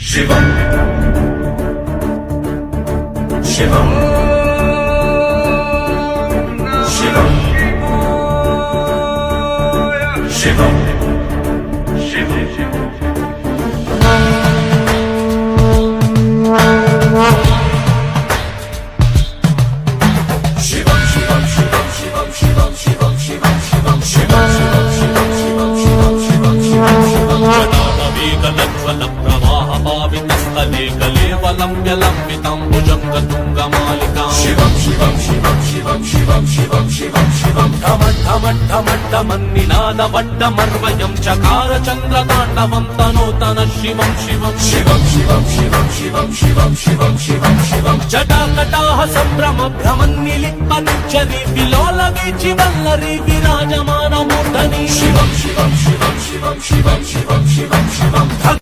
శివం శివం శివం శివం శివం ఢమఢమఢమన్నినాదవడ్డమర్వయం చకార చంద్రతాండవం తనూతన శివం శివం శివం శివం శివం శివం శివం శివం శివం శివం జటాకటాహ సంభ్రమ భ్రమన్నిలిప్పనిచ్చరి విలోల వీచి వల్లరి విరాజమాన మూర్ధని శివం శివం శివం శివం శివం శివం శివం శివం